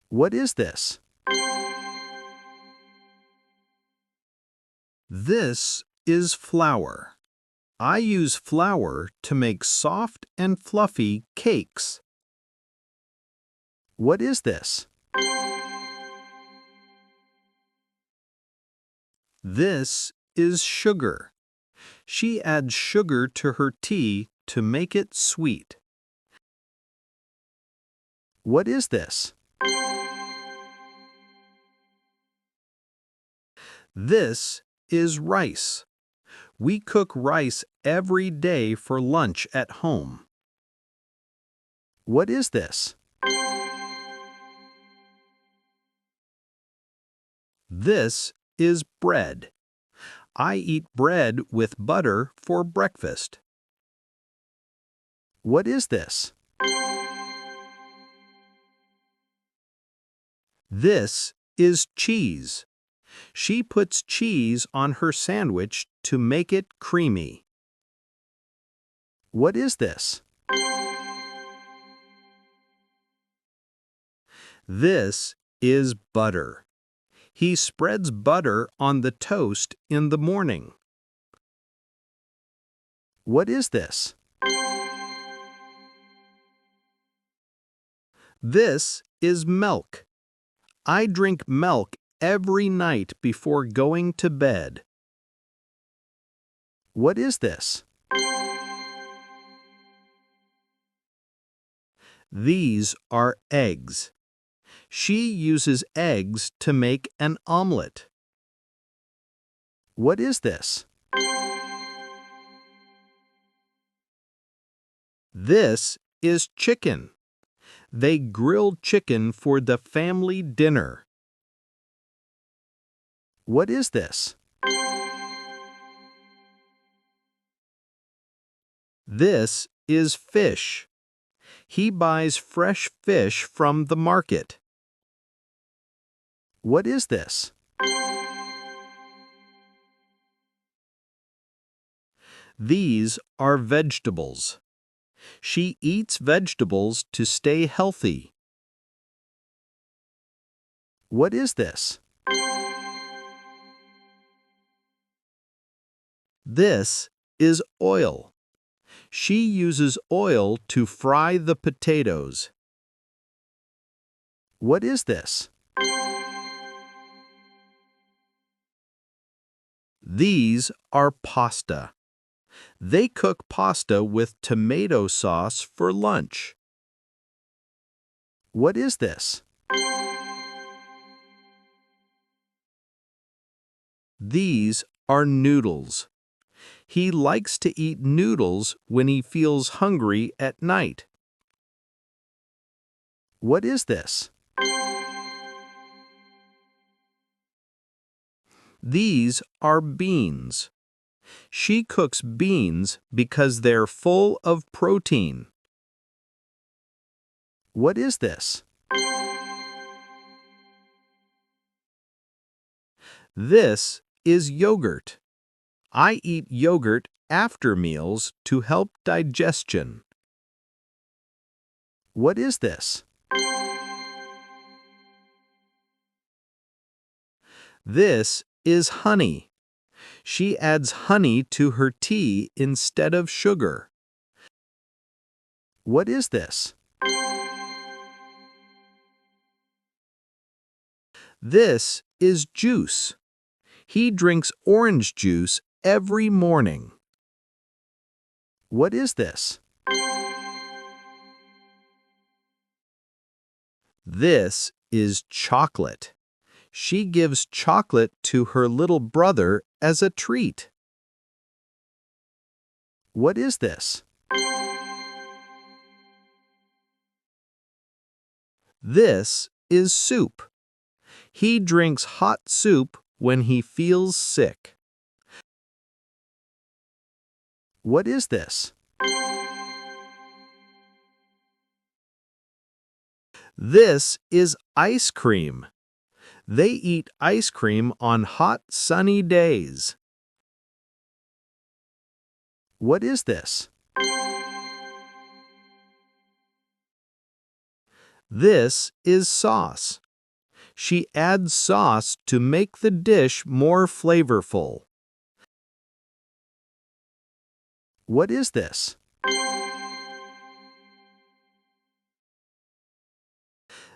What is this? This is flour. I use flour to make soft and fluffy cakes. What is this? This is sugar. She adds sugar to her tea to make it sweet. What is this? This is rice. We cook rice every day for lunch at home. What is this? This is bread. I eat bread with butter for breakfast. What is this? This is cheese. She puts cheese on her sandwich to make it creamy. What is this? This is butter. He spreads butter on the toast in the morning. What is this? This is milk. I drink milk every night before going to bed. What is this? These are eggs. She uses eggs to make an omelet. What is this? This is chicken. They grilled chicken for the family dinner. What is this? This is fish. He buys fresh fish from the market. What is this? These are vegetables. She eats vegetables to stay healthy. What is this? This is oil. She uses oil to fry the potatoes. What is this? These are pasta. They cook pasta with tomato sauce for lunch. What is this? These are noodles. He likes to eat noodles when he feels hungry at night. What is this? These are beans. She cooks beans because they're full of protein. What is this? This is yogurt. I eat yogurt after meals to help digestion. What is this? This is honey. She adds honey to her tea instead of sugar. What is this? This is juice. He drinks orange juice every morning. What is this? This is chocolate. She gives chocolate to her little brother as a treat. What is this? This is soup. He drinks hot soup when he feels sick. What is this? This is ice cream. They eat ice cream on hot, sunny days. What is this? This is sauce. She adds sauce to make the dish more flavorful. What is this?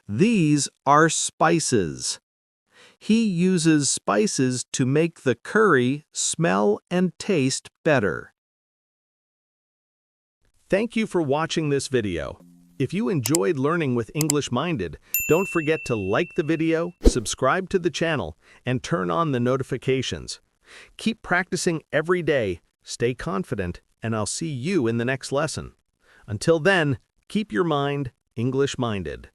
These are spices. He uses spices to make the curry smell and taste better. Thank you for watching this video. If you enjoyed learning with English Minded, don't forget to like the video, subscribe to the channel, and turn on the notifications. Keep practicing every day, stay confident, and I'll see you in the next lesson. Until then, keep your mind English minded.